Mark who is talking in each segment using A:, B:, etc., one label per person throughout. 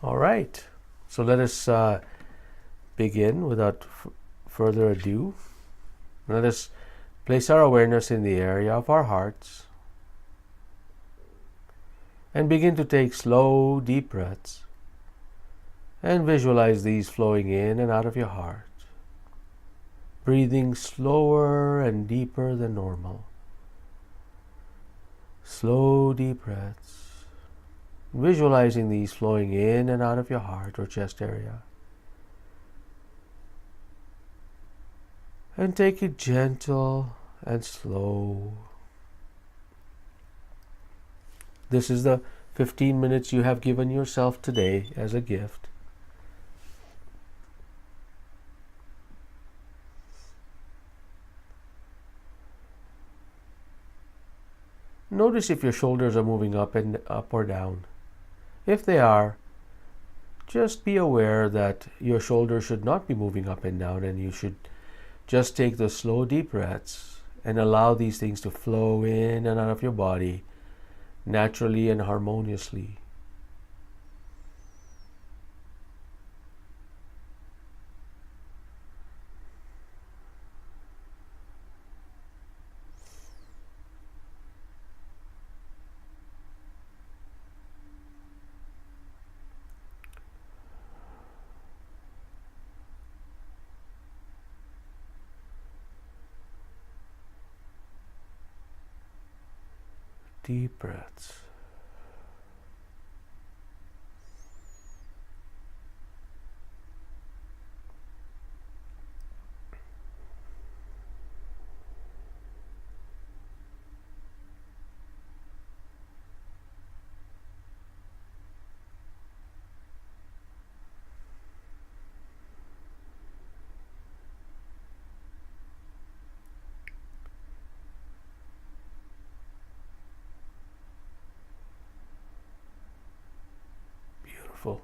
A: All right. So let us begin without further ado. Let us place our awareness in the area of our hearts and begin to take slow, deep breaths and visualize these flowing in and out of your heart, breathing slower and deeper than normal. Slow, deep breaths, visualizing these flowing in and out of your heart or chest area. And take it gentle and slow. This is the 15 minutes you have given yourself today as a gift. Notice if your shoulders are moving up or down. If they are, just be aware that your shoulders should not be moving up and down, and you should just take those slow, deep breaths and allow these things to flow in and out of your body naturally and harmoniously. Deep breaths. Beautiful.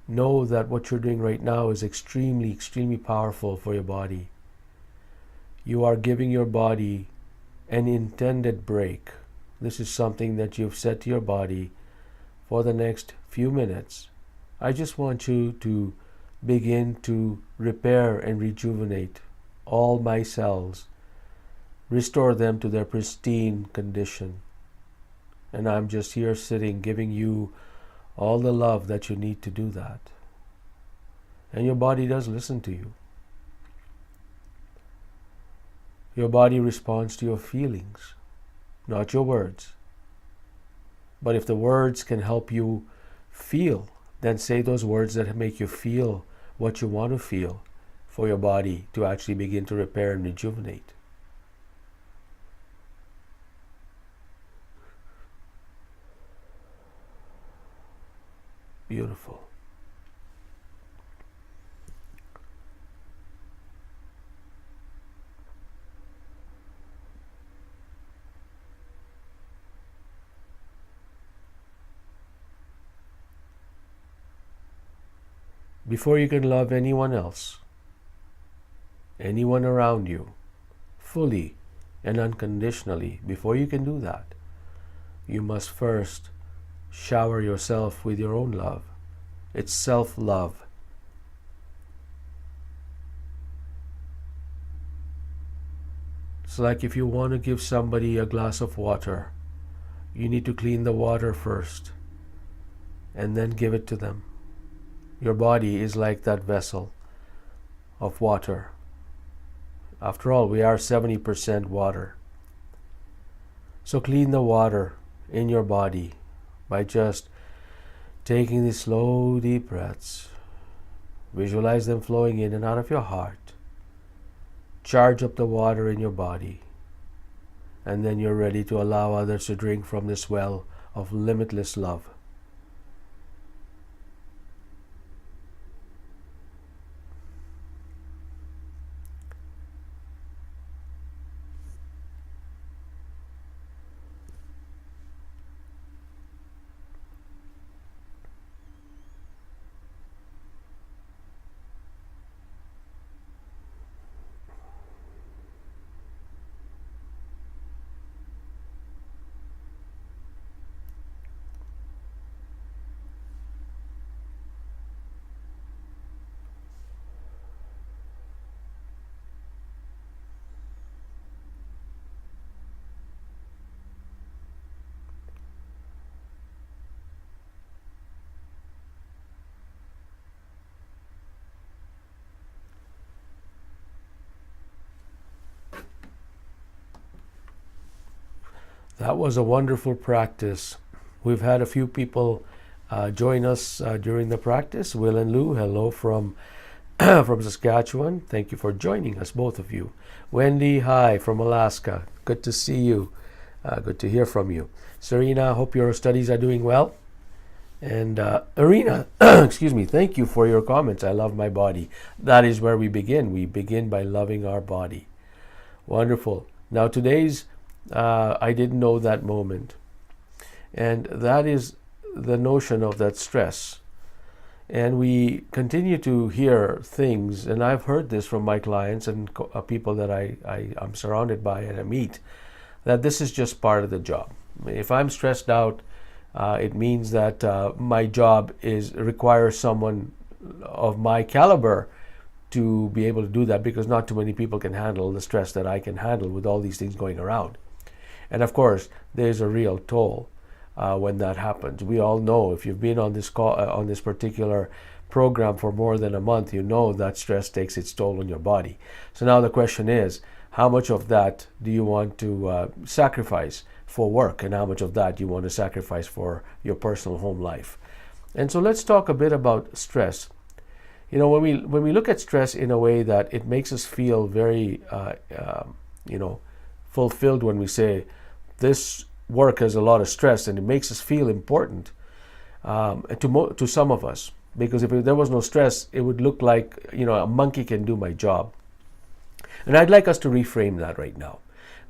A: Know that what you're doing right now is extremely, extremely powerful for your body. You are giving your body an intended break. This is something that you've said to your body for the next few minutes. I just want you to begin to repair and rejuvenate all my cells, restore them to their pristine condition. And I'm just here sitting, giving you all the love that you need to do that. And your body does listen to you. Your body responds to your feelings, not your words. But if the words can help you feel, then say those words that make you feel what you want to feel for your body to actually begin to repair and rejuvenate. Beautiful. Before you can love anyone else, anyone around you, fully and unconditionally, before you can do that, you must first shower yourself with your own love. It's self-love. It's like if you want to give somebody a glass of water, you need to clean the water first and then give it to them. Your body is like that vessel of water. After all, we are 70% water. So clean the water in your body by just taking these slow, deep breaths. Visualize them flowing in and out of your heart. Charge up the water in your body. And then you're ready to allow others to drink from this well of limitless love. That was a wonderful practice. We've had a few people join us during the practice. Will and Lou, hello from from Saskatchewan. Thank you for joining us, both of you. Wendy, hi from Alaska. Good to see you. Good to hear from you. Serena, hope your studies are doing well. And Arena, excuse me, thank you for your comments. I love my body. That is where we begin. We begin by loving our body. Wonderful. Now today's, I didn't know that moment. And that is the notion of that stress. And we continue to hear things, and I've heard this from my clients and people that I'm surrounded by and I meet, that this is just part of the job. If I'm stressed out, it means that my job requires someone of my caliber to be able to do that, because not too many people can handle the stress that I can handle with all these things going around. And of course, there's a real toll when that happens. We all know, if you've been on this call, on this particular program for more than a month, you know that stress takes its toll on your body. So now the question is, how much of that do you want to sacrifice for work, and how much of that you want to sacrifice for your personal home life? And so let's talk a bit about stress. You know, when we look at stress in a way that it makes us feel very fulfilled, when we say this work has a lot of stress and it makes us feel important to some of us, because if there was no stress, it would look like, a monkey can do my job. And I'd like us to reframe that right now,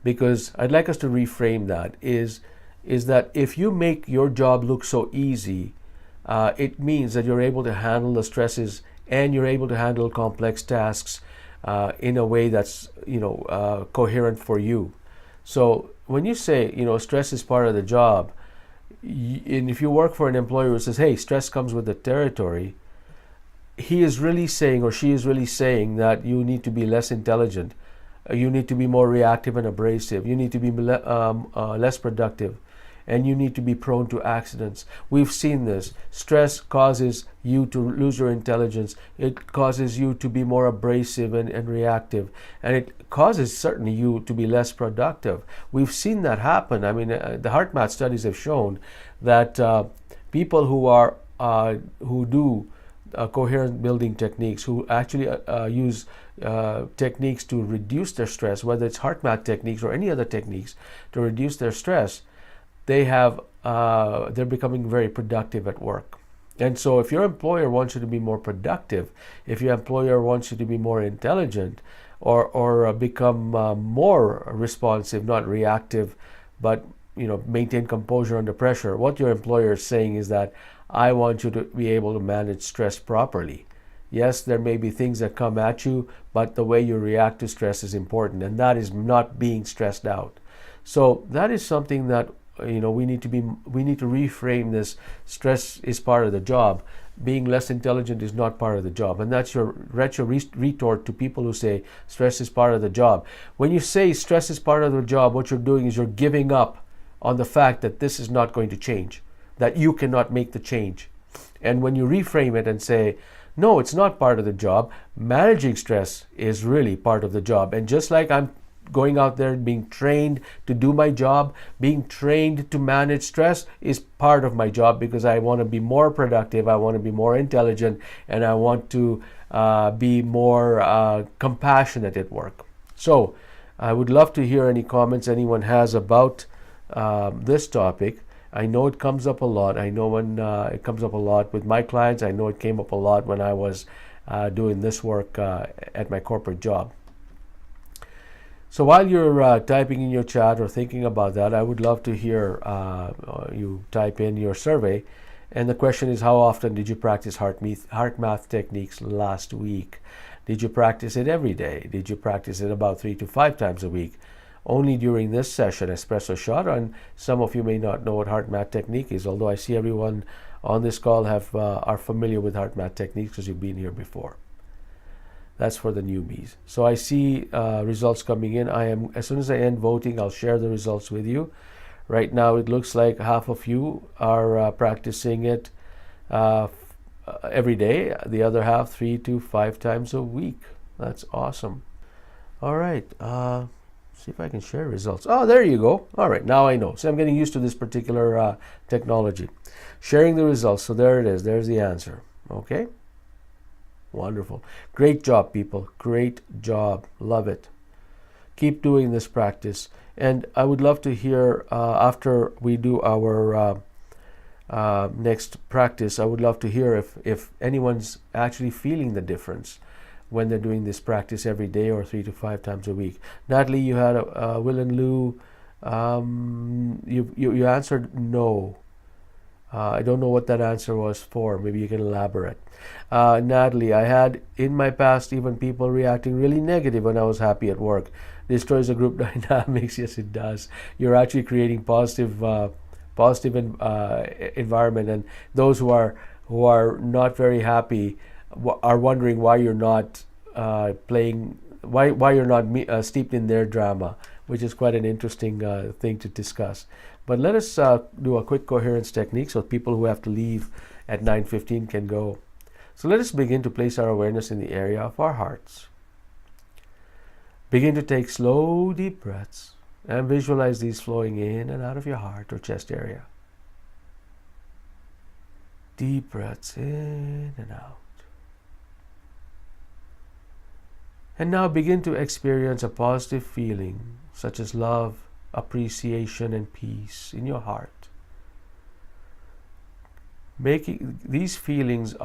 A: because I'd like us to reframe that is that if you make your job look so easy, it means that you're able to handle the stresses and you're able to handle complex tasks in a way that's coherent for you. So when you say stress is part of the job, and if you work for an employer who says, hey, stress comes with the territory, he is really saying, or she is really saying, that you need to be less intelligent, you need to be more reactive and abrasive, you need to be less productive, and you need to be prone to accidents. We've seen this. Stress causes you to lose your intelligence. It causes you to be more abrasive and reactive. And it causes certainly you to be less productive. We've seen that happen. I mean, the HeartMath studies have shown that people who do coherent building techniques, who actually use techniques to reduce their stress, whether it's HeartMath techniques or any other techniques to reduce their stress, they're becoming very productive at work. And so if your employer wants you to be more productive, if your employer wants you to be more intelligent, or become more responsive, not reactive, but maintain composure under pressure, what your employer is saying is that I want you to be able to manage stress properly. Yes, there may be things that come at you, but the way you react to stress is important, and that is not being stressed out. So that is something that we need to reframe this. Stress is part of the job. Being less intelligent is not part of the job. And that's your retort to people who say stress is part of the job. When you say stress is part of the job, what you're doing is you're giving up on the fact that this is not going to change, that you cannot make the change. And when you reframe it and say, no, it's not part of the job, managing stress is really part of the job. And just like I'm going out there being trained to do my job, being trained to manage stress is part of my job, because I want to be more productive, I want to be more intelligent, and I want to be more compassionate at work. So I would love to hear any comments anyone has about this topic. I know it comes up a lot. I know when it comes up a lot with my clients. I know it came up a lot when I was doing this work at my corporate job. So while you're typing in your chat or thinking about that, I would love to hear you type in your survey. And the question is, how often did you practice HeartMath techniques last week? Did you practice it every day? Did you practice it about 3 to 5 times a week? Only during this session, Espresso Shot, and some of you may not know what HeartMath technique is, although I see everyone on this call are familiar with HeartMath techniques because you've been here before. That's for the newbies. So I see results coming in. As soon as I end voting, I'll share the results with you. Right now, it looks like half of you are practicing it every day. The other half, 3 to 5 times a week. That's awesome. All right. See if I can share results. Oh, there you go. All right, now I know. See, I'm getting used to this particular technology. Sharing the results. So there it is. There's the answer. Okay? Wonderful. Great job, people. Great job. Love it. Keep doing this practice. And I would love to hear, after we do our next practice, I would love to hear if anyone's actually feeling the difference when they're doing this practice every day or 3 to 5 times a week. Natalie, you had Will and Lou, you answered no. I don't know what that answer was for. Maybe you can elaborate. Natalie, I had in my past even people reacting really negative when I was happy at work. Destroys the group dynamics. Yes, it does. You're actually creating positive environment, and those who are not very happy are wondering why you're not why you're not steeped in their drama, which is quite an interesting thing to discuss. But let us do a quick coherence technique so people who have to leave at 9:15 can go. So let us begin to place our awareness in the area of our hearts. Begin to take slow, deep breaths and visualize these flowing in and out of your heart or chest area. Deep breaths in and out. And now begin to experience a positive feeling such as love, appreciation, and peace in your heart. These feelings is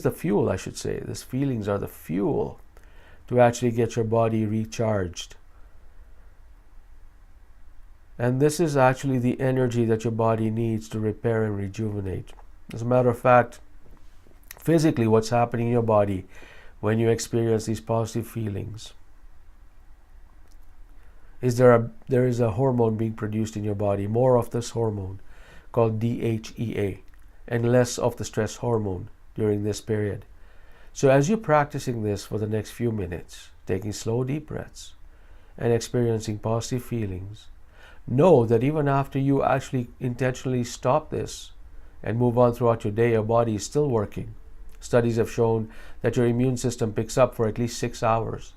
A: the fuel, I should say. These feelings are the fuel to actually get your body recharged. And this is actually the energy that your body needs to repair and rejuvenate. As a matter of fact, physically, what's happening in your body when you experience these positive feelings is there is a hormone being produced in your body, more of this hormone called DHEA, and less of the stress hormone during this period. So as you're practicing this for the next few minutes, taking slow deep breaths and experiencing positive feelings, know that even after you actually intentionally stop this and move on throughout your day, your body is still working. Studies have shown that your immune system picks up for at least 6 hours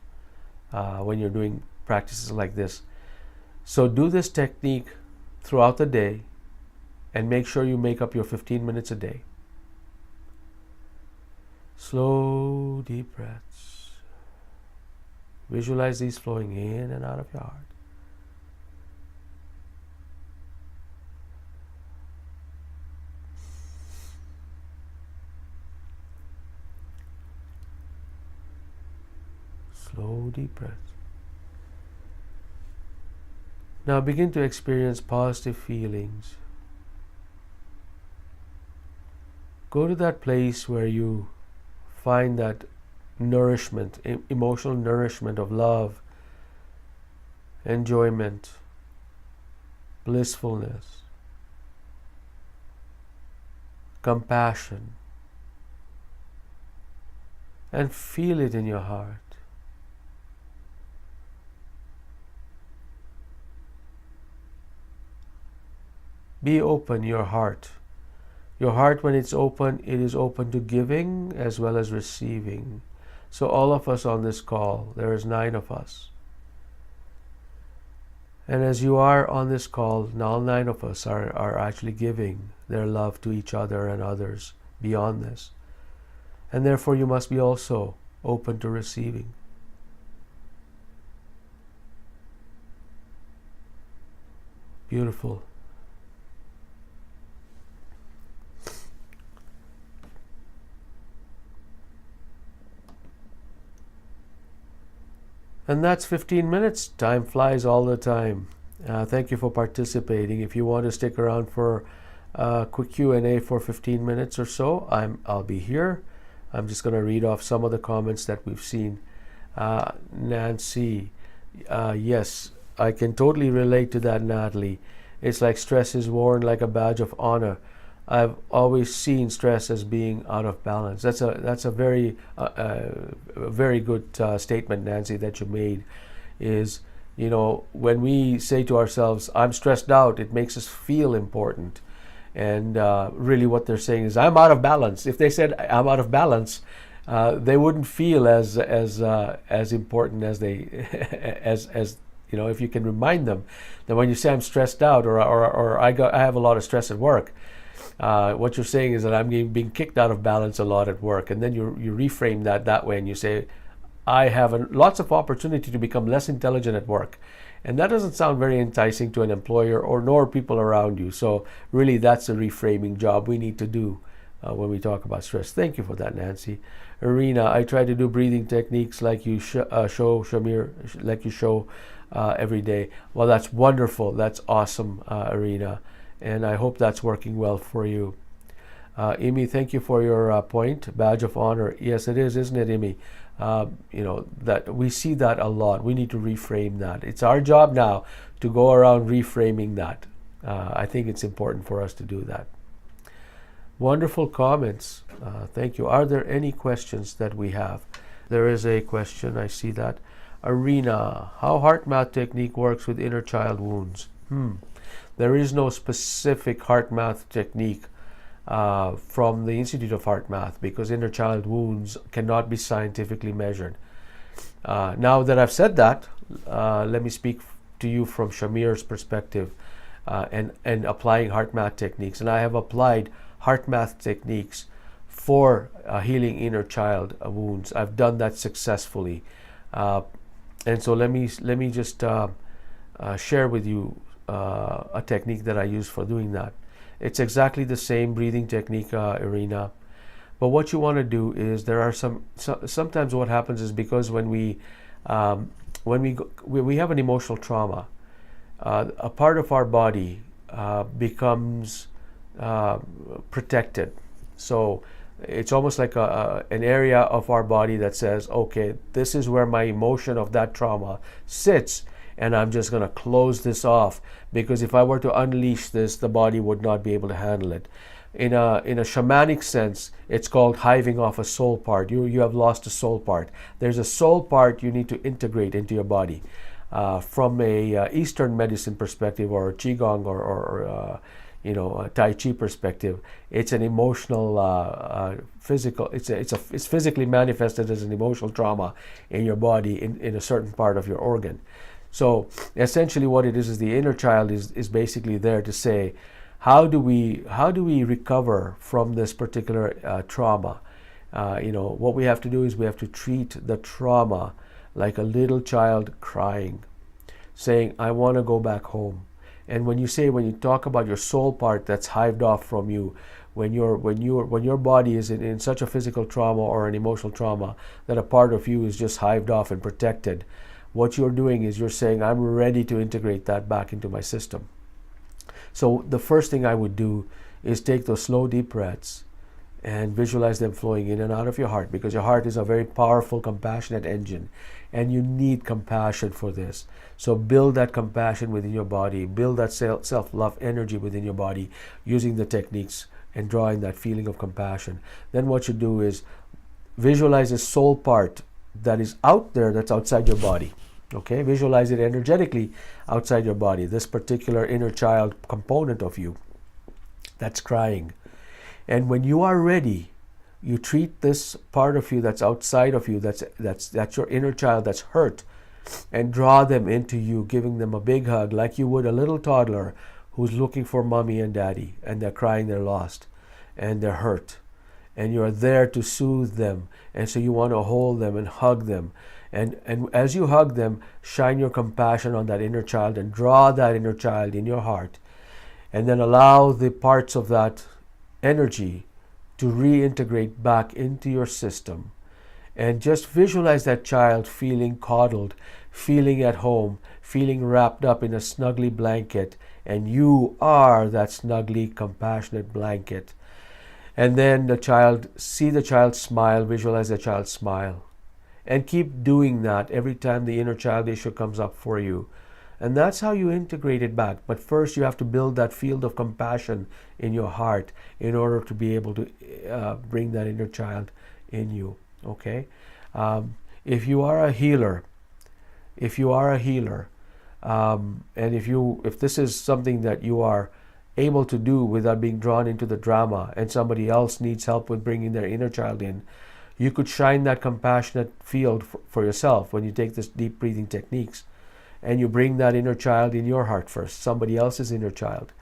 A: when you're doing practices like this. So do this technique throughout the day and make sure you make up your 15 minutes a day. Slow, deep breaths. Visualize these flowing in and out of your heart. Slow, deep breaths. Now begin to experience positive feelings. Go to that place where you find that nourishment, emotional nourishment of love, enjoyment, blissfulness, compassion, and feel it in your heart. Be open, your heart. Your heart, when it's open, it is open to giving as well as receiving. So all of us on this call, there is 9 of us. And as you are on this call, now 9 of us are actually giving their love to each other and others beyond this. And therefore you must be also open to receiving. Beautiful. And that's 15 minutes. Time flies all the time. Thank you for participating. If you want to stick around for a quick Q&A for 15 minutes or so, I'll be here. I'm just going to read off some of the comments that we've seen. Nancy, yes, I can totally relate to that, Natalie. It's like stress is worn like a badge of honor. I've always seen stress as being out of balance. That's a very good statement, Nancy, that you made. Is, when we say to ourselves, "I'm stressed out," it makes us feel important. And really, what they're saying is, "I'm out of balance." If they said, "I'm out of balance," they wouldn't feel as important as they as if you can remind them that when you say I'm stressed out, or I have a lot of stress at work, what you're saying is that I'm being kicked out of balance a lot at work, and then you reframe that way, and you say, I have lots of opportunity to become less intelligent at work. And that doesn't sound very enticing to an employer or nor people around you. So really, that's a reframing job we need to do when we talk about stress. Thank you for that, Nancy. Irina, I try to do breathing techniques like you show, Shamir, like you show every day. Well, that's wonderful. That's awesome, Irina. And I hope that's working well for you. Imi, thank you for your point. Badge of honor. Yes, it is, isn't it, Imi? That we see that a lot. We need to reframe that. It's our job now to go around reframing that. I think it's important for us to do that. Wonderful comments. Thank you. Are there any questions that we have? There is a question. I see that. Arena, how heart math technique works with inner child wounds? There is no specific heart math technique from the Institute of Heart Math, because inner child wounds cannot be scientifically measured. Now that I've said that, let me speak to you from Shamir's perspective and applying heart math techniques. And I have applied heart math techniques for healing inner child wounds. I've done that successfully. And so let me just share with you a technique that I use for doing that. It's exactly the same breathing technique, Irina. But what you want to do is, there are sometimes what happens is, because when we have an emotional trauma, a part of our body becomes protected. So it's almost like an area of our body that says, okay, this is where my emotion of that trauma sits, and I'm just going to close this off, because if I were to unleash this, the body would not be able to handle it. In a shamanic sense, it's called hiving off a soul part. You have lost a soul part. There's a soul part you need to integrate into your body. From a Eastern medicine perspective, or Qigong, or a Tai Chi perspective, it's an emotional, physical. It's physically manifested as an emotional trauma in your body, in a certain part of your organ. So essentially, what it is the inner child is basically there to say, how do we recover from this particular trauma? What we have to do is we have to treat the trauma like a little child crying, saying, I want to go back home. And when you talk about your soul part that's hived off from you, when your body is in such a physical trauma or an emotional trauma that a part of you is just hived off and protected, what you're doing is you're saying, I'm ready to integrate that back into my system. So the first thing I would do is take those slow, deep breaths and visualize them flowing in and out of your heart, because your heart is a very powerful, compassionate engine, and you need compassion for this. So build that compassion within your body, build that self-love energy within your body, using the techniques and drawing that feeling of compassion. Then what you do is visualize a soul part that is out there, that's outside your body. Okay, visualize it energetically outside your body, this particular inner child component of you that's crying. And when you are ready, you treat this part of you that's outside of you, that's your inner child that's hurt, and draw them into you, giving them a big hug like you would a little toddler who's looking for mommy and daddy, and they're crying, they're lost, and they're hurt. And you're there to soothe them, and so you want to hold them and hug them. And as you hug them, shine your compassion on that inner child and draw that inner child in your heart. And then allow the parts of that energy to reintegrate back into your system. And just visualize that child feeling coddled, feeling at home, feeling wrapped up in a snuggly blanket. And you are that snuggly, compassionate blanket. And then see the child smile, visualize the child smile. And keep doing that every time the inner child issue comes up for you. And that's how you integrate it back. But first you have to build that field of compassion in your heart in order to be able to bring that inner child in you. Okay? If you are a healer, and if this is something that you are able to do without being drawn into the drama, and somebody else needs help with bringing their inner child in, You could shine that compassionate field for yourself when you take this deep breathing techniques, and you bring that inner child in your heart first, somebody else's inner child.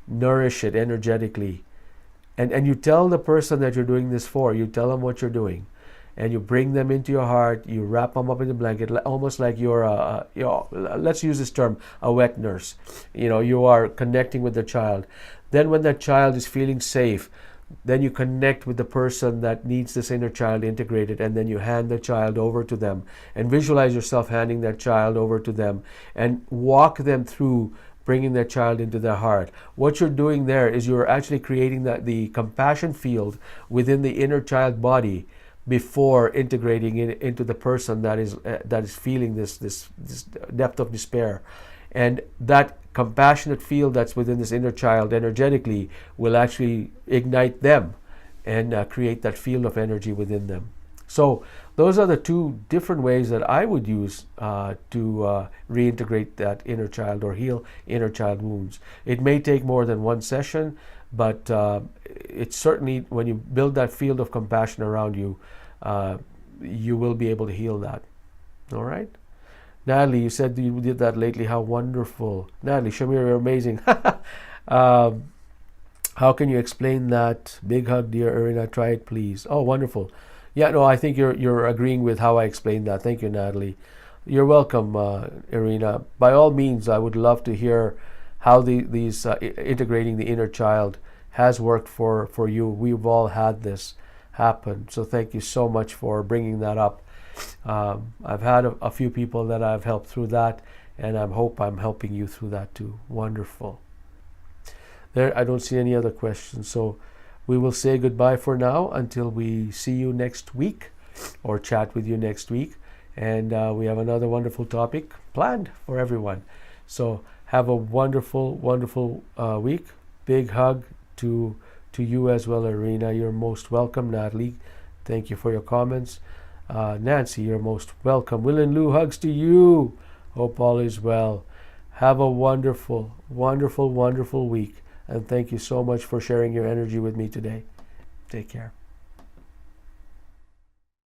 A: Nourish it energetically. And you tell the person that you're doing this for, you tell them what you're doing. And you bring them into your heart, you wrap them up in the blanket, almost like you're let's use this term, a wet nurse. You are connecting with the child. Then when that child is feeling safe, then you connect with the person that needs this inner child integrated, and then you hand the child over to them. And visualize yourself handing that child over to them and walk them through bringing that child into their heart. What you're doing there is you're actually creating the compassion field within the inner child body before integrating it into the person that is feeling this depth of despair. And that compassionate field that's within this inner child energetically will actually ignite them and create that field of energy within them. So those are the two different ways that I would use to reintegrate that inner child or heal inner child wounds. It may take more than one session, but it's certainly, when you build that field of compassion around you, you will be able to heal that. All right? Natalie, you said you did that lately. How wonderful. Natalie, Shamir, you're amazing. How can you explain that? Big hug, dear Irina. Try it, please. Oh, wonderful. Yeah, no, I think you're agreeing with how I explained that. Thank you, Natalie. You're welcome, Irina. By all means, I would love to hear how these integrating the inner child has worked for you. We've all had this happen. So thank you so much for bringing that up. I've had a few people that I've helped through that, and I hope I'm helping you through that too. Wonderful. There, I don't see any other questions. So we will say goodbye for now until we see you next week or chat with you next week. And we have another wonderful topic planned for everyone. So have a wonderful, wonderful week. Big hug to you as well, Irina. You're most welcome. Natalie, thank you for your comments. Nancy, you're most welcome. Will and Lou, hugs to you. Hope all is well. Have a wonderful, wonderful, wonderful week. And thank you so much for sharing your energy with me today. Take care.